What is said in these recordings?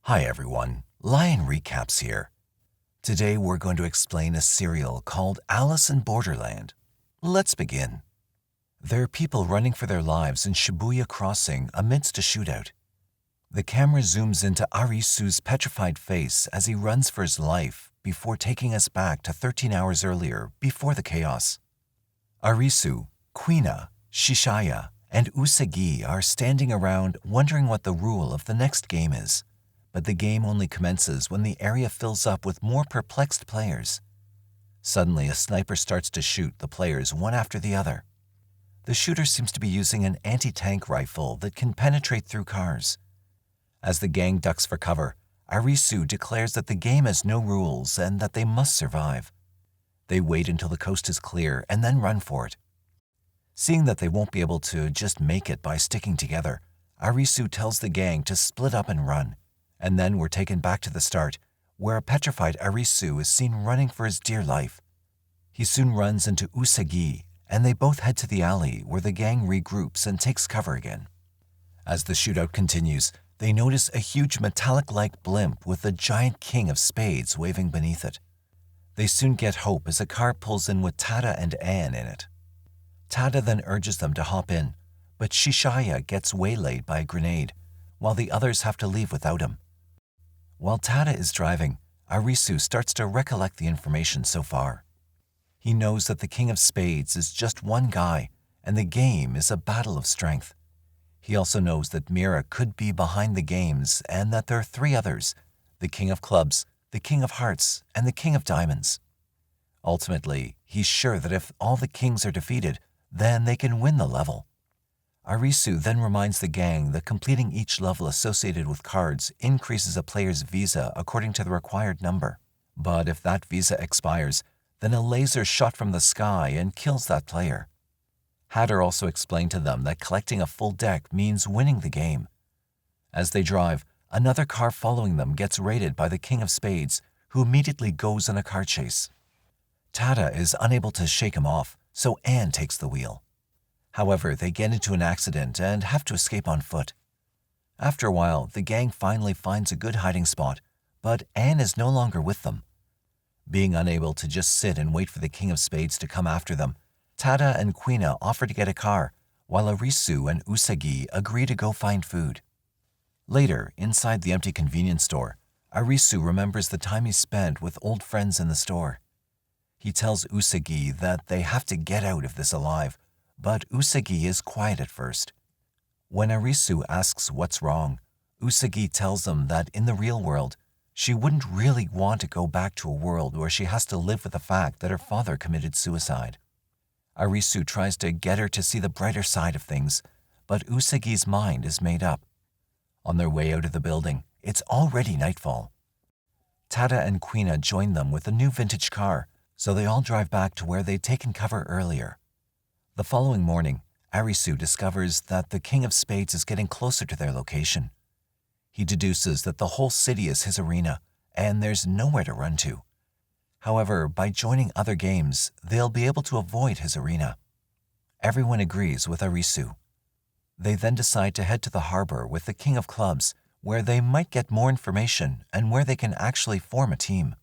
Hi everyone, Lion Recaps here. Today we're going to explain a serial called Alice in Borderland. Let's begin. There are people running for their lives in Shibuya crossing amidst a shootout. The camera zooms into Arisu's petrified face as he runs for his life before taking us back to 13 hours earlier before the chaos. Arisu, Kuina, Chishiya, and Usagi are standing around wondering what the rule of the next game is. But the game only commences when the area fills up with more perplexed players. Suddenly, a sniper starts to shoot the players one after the other. The shooter seems to be using an anti-tank rifle that can penetrate through cars. As the gang ducks for cover, Arisu declares that the game has no rules and that they must survive. They wait until the coast is clear and then run for it. Seeing that they won't be able to just make it by sticking together, Arisu tells the gang to split up and run. And then we're taken back to the start, where a petrified Arisu is seen running for his dear life. He soon runs into Usagi, and they both head to the alley where the gang regroups and takes cover again. As the shootout continues, they notice a huge metallic-like blimp with the giant king of spades waving beneath it. They soon get hope as a car pulls in with Tada and Anne in it. Tada then urges them to hop in, but Chishiya gets waylaid by a grenade, while the others have to leave without him. While Tada is driving, Arisu starts to recollect the information so far. He knows that the King of Spades is just one guy, and the game is a battle of strength. He also knows that Mira could be behind the games and that there are three others, the King of Clubs, the King of Hearts, and the King of Diamonds. Ultimately, he's sure that if all the kings are defeated, then they can win the level. Arisu then reminds the gang that completing each level associated with cards increases a player's visa according to the required number. But if that visa expires, then a laser shot from the sky and kills that player. Hatter also explained to them that collecting a full deck means winning the game. As they drive, another car following them gets raided by the King of Spades, who immediately goes on a car chase. Tada is unable to shake him off, so Anne takes the wheel. However, they get into an accident and have to escape on foot. After a while, the gang finally finds a good hiding spot, but Anne is no longer with them. Being unable to just sit and wait for the King of Spades to come after them, Tada and Kuina offer to get a car, while Arisu and Usagi agree to go find food. Later, inside the empty convenience store, Arisu remembers the time he spent with old friends in the store. He tells Usagi that they have to get out of this alive, but Usagi is quiet at first. When Arisu asks what's wrong, Usagi tells them that in the real world, she wouldn't really want to go back to a world where she has to live with the fact that her father committed suicide. Arisu tries to get her to see the brighter side of things, but Usagi's mind is made up. On their way out of the building, it's already nightfall. Tada and Kuina join them with a new vintage car, so they all drive back to where they'd taken cover earlier. The following morning, Arisu discovers that the King of Spades is getting closer to their location. He deduces that the whole city is his arena, and there's nowhere to run to. However, by joining other games, they'll be able to avoid his arena. Everyone agrees with Arisu. They then decide to head to the harbor with the King of Clubs, where they might get more information and where they can actually form a team.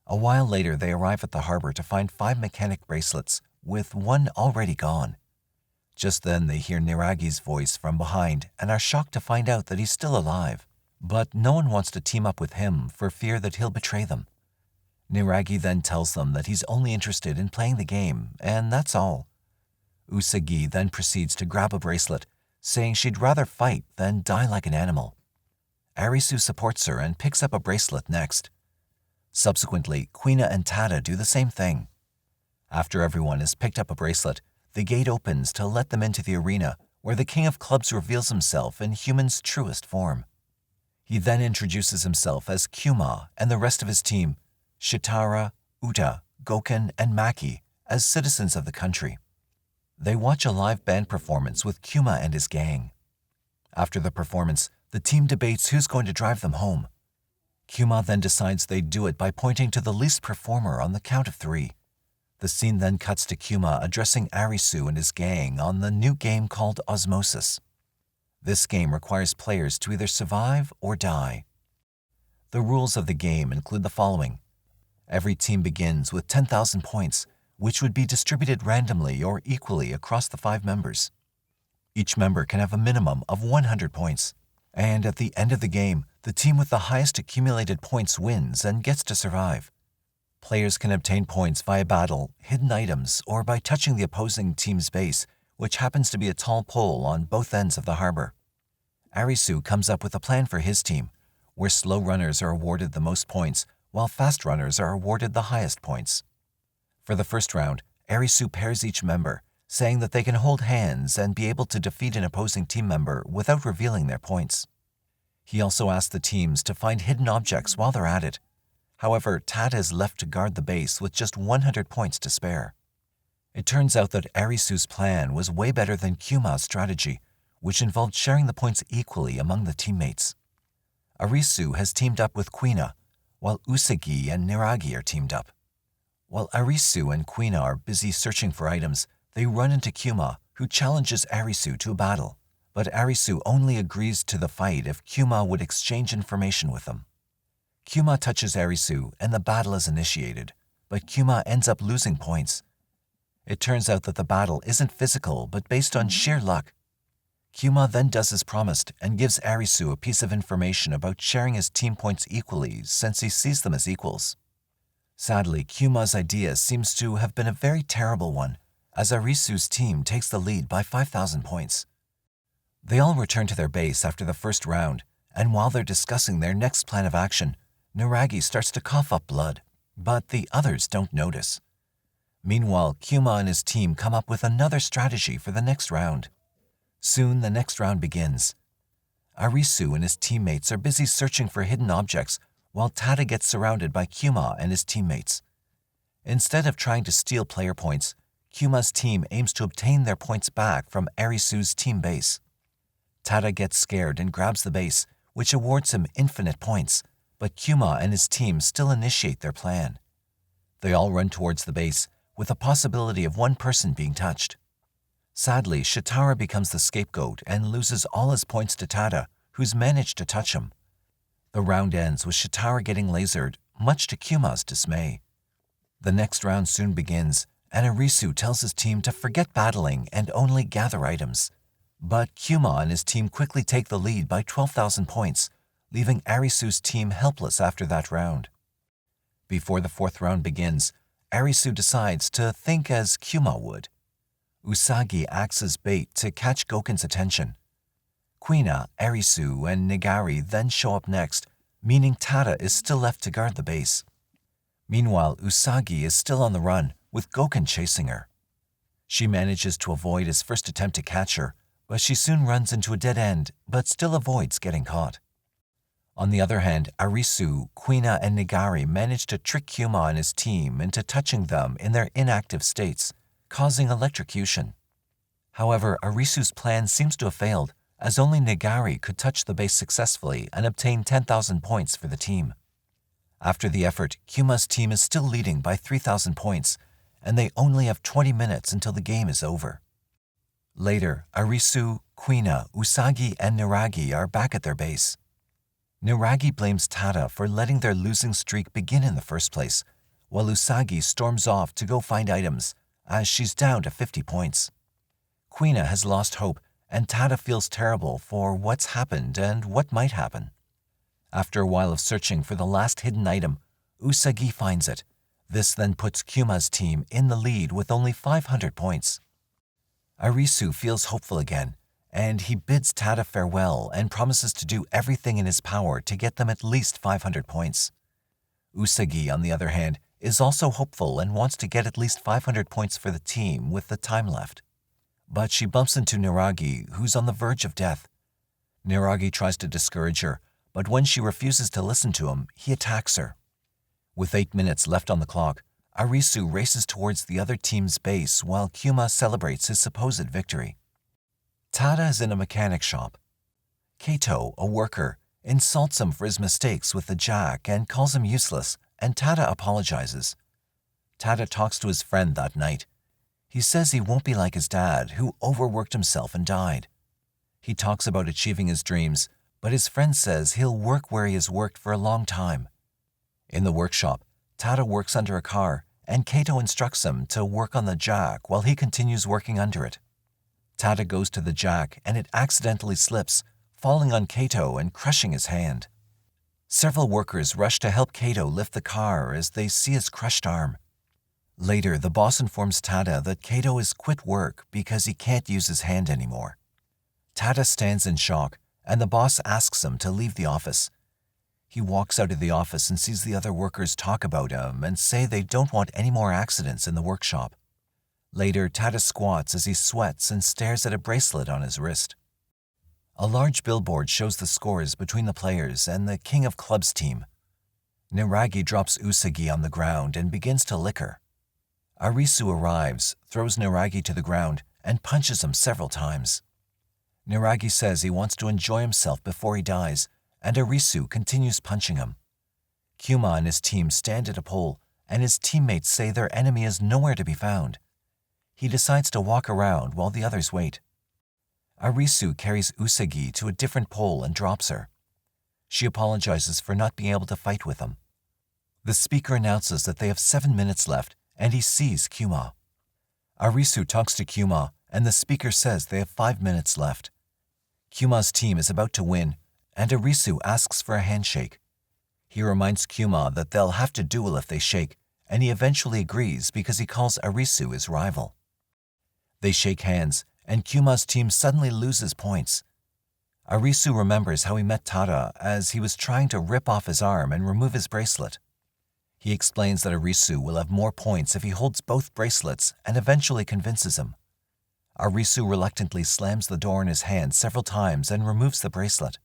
A while later, they arrive at the harbor to find 5 mechanic bracelets, with one already gone. Just then they hear Niragi's voice from behind and are shocked to find out that he's still alive, but no one wants to team up with him for fear that he'll betray them. Niragi then tells them that he's only interested in playing the game, and that's all. Usagi then proceeds to grab a bracelet, saying she'd rather fight than die like an animal. Arisu supports her and picks up a bracelet next. Subsequently, Kuina and Tada do the same thing. After everyone has picked up a bracelet, the gate opens to let them into the arena, where the King of Clubs reveals himself in human's truest form. He then introduces himself as Kyuma and the rest of his team, Shitara, Uta, Goken, and Maki, as citizens of the country. They watch a live band performance with Kyuma and his gang. After the performance, the team debates who's going to drive them home. Kyuma then decides they'd do it by pointing to the least performer on the count of 3. The scene then cuts to Kyuma addressing Arisu and his gang on the new game called Osmosis. This game requires players to either survive or die. The rules of the game include the following. Every team begins with 10,000 points, which would be distributed randomly or equally across the 5 members. Each member can have a minimum of 100 points, and at the end of the game, the team with the highest accumulated points wins and gets to survive. Players can obtain points via battle, hidden items, or by touching the opposing team's base, which happens to be a tall pole on both ends of the harbor. Arisu comes up with a plan for his team, where slow runners are awarded the most points, while fast runners are awarded the highest points. For the first round, Arisu pairs each member, saying that they can hold hands and be able to defeat an opposing team member without revealing their points. He also asks the teams to find hidden objects while they're at it. However, Tada is left to guard the base with just 100 points to spare. It turns out that Arisu's plan was way better than Kyuma's strategy, which involved sharing the points equally among the teammates. Arisu has teamed up with Kuina, while Usagi and Niragi are teamed up. While Arisu and Kuina are busy searching for items, they run into Kyuma, who challenges Arisu to a battle, but Arisu only agrees to the fight if Kyuma would exchange information with them. Kyuma touches Arisu and the battle is initiated, but Kyuma ends up losing points. It turns out that the battle isn't physical but based on sheer luck. Kyuma then does as promised and gives Arisu a piece of information about sharing his team points equally since he sees them as equals. Sadly, Kyuma's idea seems to have been a very terrible one, as Arisu's team takes the lead by 5,000 points. They all return to their base after the first round, and while they're discussing their next plan of action, Niragi starts to cough up blood, but the others don't notice. Meanwhile, Kyuma and his team come up with another strategy for the next round. Soon, the next round begins. Arisu and his teammates are busy searching for hidden objects while Tada gets surrounded by Kyuma and his teammates. Instead of trying to steal player points, Kyuma's team aims to obtain their points back from Arisu's team base. Tada gets scared and grabs the base, which awards him infinite points, but Kyuma and his team still initiate their plan. They all run towards the base, with the possibility of one person being touched. Sadly, Shitara becomes the scapegoat and loses all his points to Tada, who's managed to touch him. The round ends with Shitara getting lasered, much to Kyuma's dismay. The next round soon begins, and Arisu tells his team to forget battling and only gather items. But Kyuma and his team quickly take the lead by 12,000 points, leaving Arisu's team helpless after that round. Before the fourth round begins, Arisu decides to think as Kyuma would. Usagi acts as bait to catch Goken's attention. Kuina, Arisu, and Nigari then show up next, meaning Tada is still left to guard the base. Meanwhile, Usagi is still on the run, with Goken chasing her. She manages to avoid his first attempt to catch her, but she soon runs into a dead end, but still avoids getting caught. On the other hand, Arisu, Kuina, and Nigari manage to trick Kyuma and his team into touching them in their inactive states, causing electrocution. However, Arisu's plan seems to have failed, as only Nigari could touch the base successfully and obtain 10,000 points for the team. After the effort, Kyuma's team is still leading by 3,000 points, and they only have 20 minutes until the game is over. Later, Arisu, Kuina, Usagi, and Niragi are back at their base. Niragi blames Tada for letting their losing streak begin in the first place, while Usagi storms off to go find items, as she's down to 50 points. Kuina has lost hope, and Tada feels terrible for what's happened and what might happen. After a while of searching for the last hidden item, Usagi finds it. This then puts Kyuma's team in the lead with only 500 points. Arisu feels hopeful again, and he bids Tada farewell and promises to do everything in his power to get them at least 500 points. Usagi, on the other hand, is also hopeful and wants to get at least 500 points for the team with the time left. But she bumps into Niragi, who's on the verge of death. Niragi tries to discourage her, but when she refuses to listen to him, he attacks her. With 8 minutes left on the clock, Arisu races towards the other team's base while Kyuma celebrates his supposed victory. Tada is in a mechanic shop. Kato, a worker, insults him for his mistakes with the jack and calls him useless, and Tada apologizes. Tada talks to his friend that night. He says he won't be like his dad, who overworked himself and died. He talks about achieving his dreams, but his friend says he'll work where he has worked for a long time. In the workshop, Tada works under a car, and Kato instructs him to work on the jack while he continues working under it. Tada goes to the jack and it accidentally slips, falling on Kato and crushing his hand. Several workers rush to help Kato lift the car as they see his crushed arm. Later, the boss informs Tada that Kato has quit work because he can't use his hand anymore. Tada stands in shock, and the boss asks him to leave the office. He walks out of the office and sees the other workers talk about him and say they don't want any more accidents in the workshop. Later, Tada squats as he sweats and stares at a bracelet on his wrist. A large billboard shows the scores between the players and the King of Clubs team. Niragi drops Usagi on the ground and begins to lick her. Arisu arrives, throws Niragi to the ground, and punches him several times. Niragi says he wants to enjoy himself before he dies, and Arisu continues punching him. Kuma and his team stand at a pole, and his teammates say their enemy is nowhere to be found. He decides to walk around while the others wait. Arisu carries Usagi to a different pole and drops her. She apologizes for not being able to fight with him. The speaker announces that they have 7 minutes left, and he sees Kuma. Arisu talks to Kuma, and the speaker says they have 5 minutes left. Kuma's team is about to win, and Arisu asks for a handshake. He reminds Kuma that they'll have to duel if they shake, and he eventually agrees because he calls Arisu his rival. They shake hands, and Kuma's team suddenly loses points. Arisu remembers how he met Tada as he was trying to rip off his arm and remove his bracelet. He explains that Arisu will have more points if he holds both bracelets and eventually convinces him. Arisu reluctantly slams the door in his hand several times and removes the bracelet.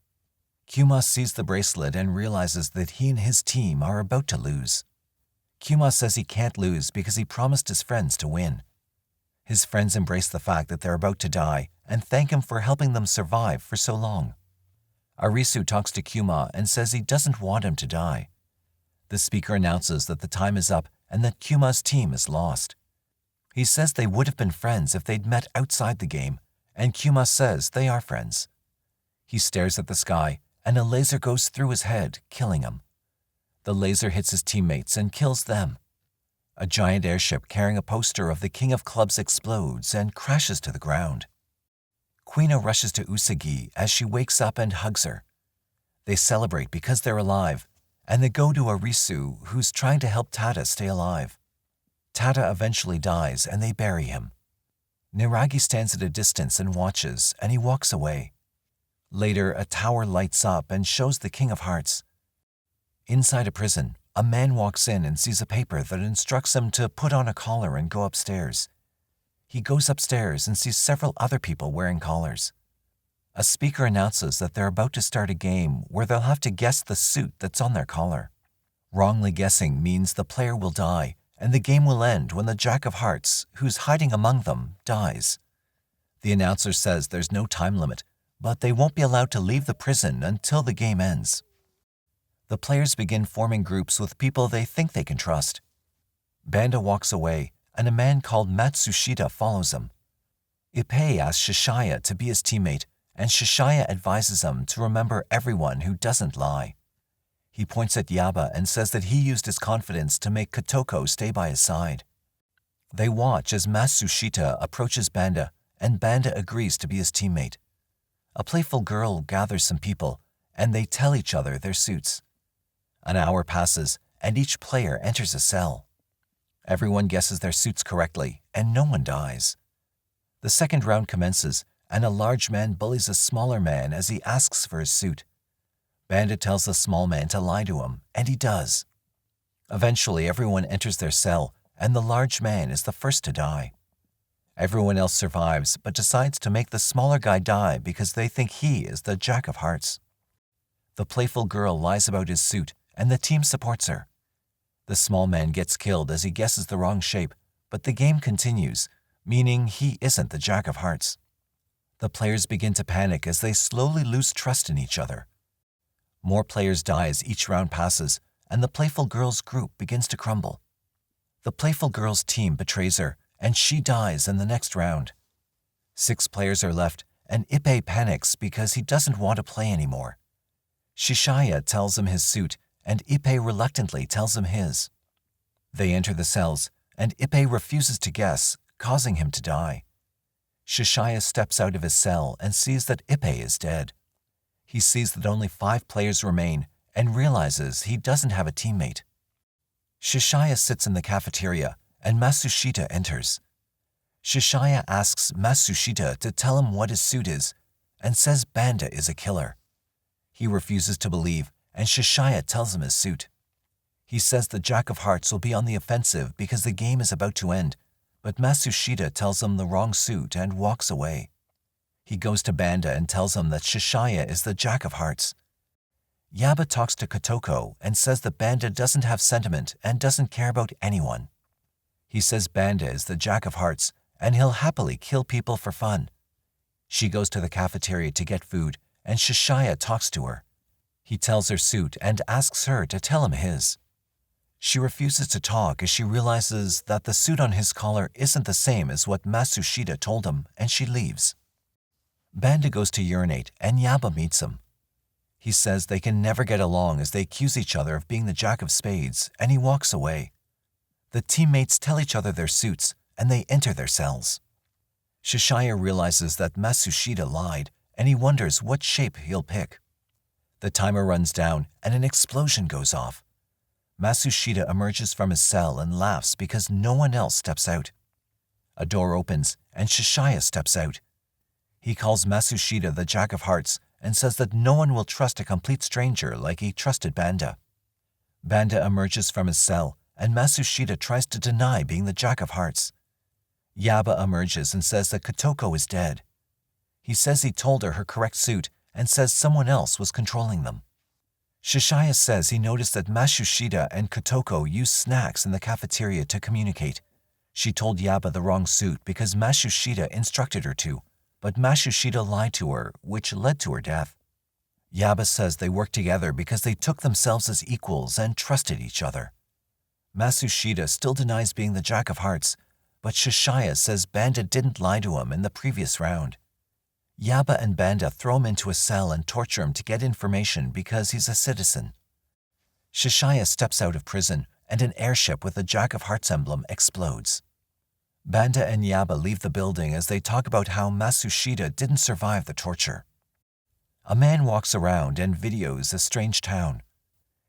Kuma sees the bracelet and realizes that he and his team are about to lose. Kuma says he can't lose because he promised his friends to win. His friends embrace the fact that they're about to die and thank him for helping them survive for so long. Arisu talks to Kuma and says he doesn't want him to die. The speaker announces that the time is up and that Kuma's team is lost. He says they would have been friends if they'd met outside the game, and Kuma says they are friends. He stares at the sky, and a laser goes through his head, killing him. The laser hits his teammates and kills them. A giant airship carrying a poster of the King of Clubs explodes and crashes to the ground. Kuina rushes to Usagi as she wakes up and hugs her. They celebrate because they're alive, and they go to Arisu, who's trying to help Tada stay alive. Tada eventually dies, and they bury him. Niragi stands at a distance and watches, and he walks away. Later, a tower lights up and shows the King of Hearts. Inside a prison, a man walks in and sees a paper that instructs him to put on a collar and go upstairs. He goes upstairs and sees several other people wearing collars. A speaker announces that they're about to start a game where they'll have to guess the suit that's on their collar. Wrongly guessing means the player will die, and the game will end when the Jack of Hearts, who's hiding among them, dies. The announcer says there's no time limit, but they won't be allowed to leave the prison until the game ends. The players begin forming groups with people they think they can trust. Banda walks away, and a man called Matsushita follows him. Ippei asks Chishiya to be his teammate, and Chishiya advises him to remember everyone who doesn't lie. He points at Yaba and says that he used his confidence to make Kotoko stay by his side. They watch as Matsushita approaches Banda, and Banda agrees to be his teammate. A playful girl gathers some people, and they tell each other their suits. An hour passes, and each player enters a cell. Everyone guesses their suits correctly, and no one dies. The second round commences, and a large man bullies a smaller man as he asks for his suit. Banda tells the small man to lie to him, and he does. Eventually, everyone enters their cell, and the large man is the first to die. Everyone else survives, but decides to make the smaller guy die because they think he is the Jack of Hearts. The playful girl lies about his suit, and the team supports her. The small man gets killed as he guesses the wrong shape, but the game continues, meaning he isn't the Jack of Hearts. The players begin to panic as they slowly lose trust in each other. More players die as each round passes, and the playful girl's group begins to crumble. The playful girl's team betrays her, and she dies in the next round. 6 players are left, and Ippei panics because he doesn't want to play anymore. Chishiya tells him his suit, and Ippei reluctantly tells him his. They enter the cells, and Ippei refuses to guess, causing him to die. Chishiya steps out of his cell and sees that Ippei is dead. He sees that only 5 players remain and realizes he doesn't have a teammate. Chishiya sits in the cafeteria, and Matsushita enters. Chishiya asks Matsushita to tell him what his suit is and says Banda is a killer. He refuses to believe, and Chishiya tells him his suit. He says the Jack of Hearts will be on the offensive because the game is about to end, but Matsushita tells him the wrong suit and walks away. He goes to Banda and tells him that Chishiya is the Jack of Hearts. Yaba talks to Kotoko and says that Banda doesn't have sentiment and doesn't care about anyone. He says Banda is the Jack of Hearts and he'll happily kill people for fun. She goes to the cafeteria to get food, and Chishiya talks to her. He tells her suit and asks her to tell him his. She refuses to talk as she realizes that the suit on his collar isn't the same as what Matsushita told him, and she leaves. Banda goes to urinate, and Yaba meets him. He says they can never get along as they accuse each other of being the Jack of Spades, and he walks away. The teammates tell each other their suits, and they enter their cells. Chishiya realizes that Matsushita lied, and he wonders what shape he'll pick. The timer runs down, and an explosion goes off. Matsushita emerges from his cell and laughs because no one else steps out. A door opens, and Chishiya steps out. He calls Matsushita the Jack of Hearts and says that no one will trust a complete stranger like he trusted Banda. Banda emerges from his cell, and Matsushita tries to deny being the Jack of Hearts. Yaba emerges and says that Kotoko is dead. He says he told her correct suit and says someone else was controlling them. Chishiya says he noticed that Matsushita and Kotoko use snacks in the cafeteria to communicate. She told Yaba the wrong suit because Matsushita instructed her to, but Matsushita lied to her, which led to her death. Yaba says they worked together because they took themselves as equals and trusted each other. Matsushita still denies being the Jack of Hearts, but Chishiya says Banda didn't lie to him in the previous round. Yaba and Banda throw him into a cell and torture him to get information because he's a citizen. Chishiya steps out of prison, and an airship with the Jack of Hearts emblem explodes. Banda and Yaba leave the building as they talk about how Matsushita didn't survive the torture. A man walks around and videos a strange town.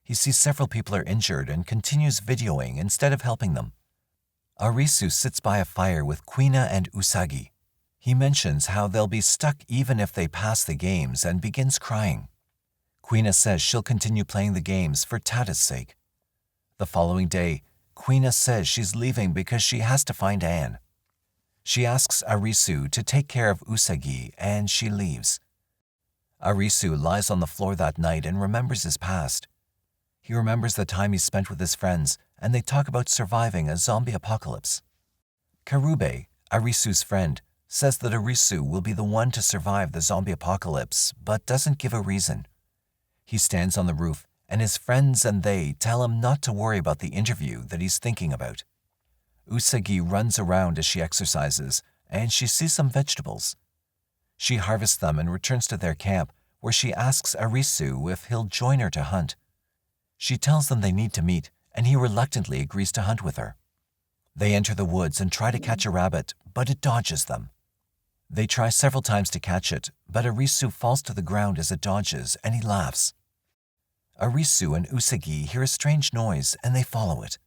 He sees several people are injured and continues videoing instead of helping them. Arisu sits by a fire with Kuina and Usagi. He mentions how they'll be stuck even if they pass the games and begins crying. Kuina says she'll continue playing the games for Tada's sake. The following day, Kuina says she's leaving because she has to find Anne. She asks Arisu to take care of Usagi, and she leaves. Arisu lies on the floor that night and remembers his past. He remembers the time he spent with his friends, and they talk about surviving a zombie apocalypse. Karube, Arisu's friend, says that Arisu will be the one to survive the zombie apocalypse, but doesn't give a reason. He stands on the roof, and his friends and they tell him not to worry about the interview that he's thinking about. Usagi runs around as she exercises, and she sees some vegetables. She harvests them and returns to their camp, where she asks Arisu if he'll join her to hunt. She tells them they need to meet, and he reluctantly agrees to hunt with her. They enter the woods and try to catch a rabbit, but it dodges them. They try several times to catch it, but Arisu falls to the ground as it dodges, and he laughs. Arisu and Usagi hear a strange noise, and they follow it.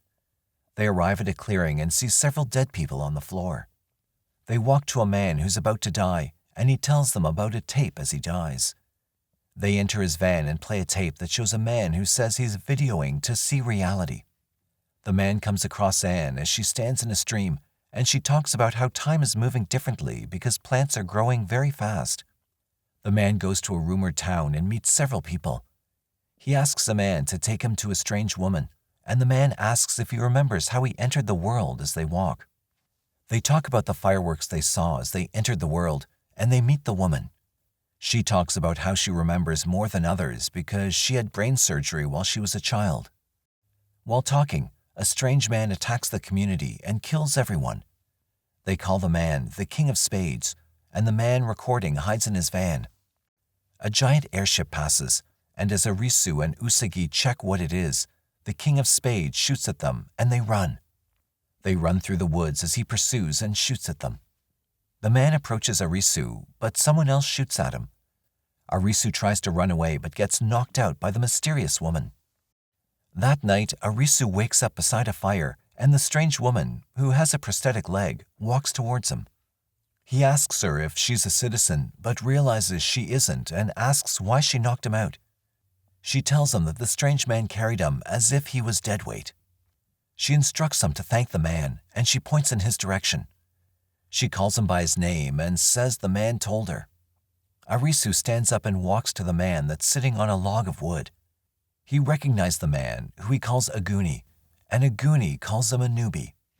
They arrive at a clearing and see several dead people on the floor. They walk to a man who's about to die, and he tells them about a tape as he dies. They enter his van and play a tape that shows a man who says he's videoing to see reality. The man comes across Anne as she stands in a stream, and she talks about how time is moving differently because plants are growing very fast. The man goes to a rumored town and meets several people. He asks a man to take him to a strange woman, and the man asks if he remembers how he entered the world as they walk. They talk about the fireworks they saw as they entered the world, and they meet the woman. She talks about how she remembers more than others because she had brain surgery while she was a child. While talking, a strange man attacks the community and kills everyone. They call the man the King of Spades, and the man recording hides in his van. A giant airship passes, and as Arisu and Usagi check what it is, the King of Spades shoots at them and they run. They run through the woods as he pursues and shoots at them. The man approaches Arisu, but someone else shoots at him. Arisu tries to run away but gets knocked out by the mysterious woman. That night, Arisu wakes up beside a fire, and the strange woman, who has a prosthetic leg, walks towards him. He asks her if she's a citizen, but realizes she isn't and asks why she knocked him out. She tells him that the strange man carried him as if he was deadweight. She instructs him to thank the man, and she points in his direction. She calls him by his name and says the man told her. Arisu stands up and walks to the man that's sitting on a log of wood. He recognized the man, who he calls Aguni, and Aguni calls him a newbie.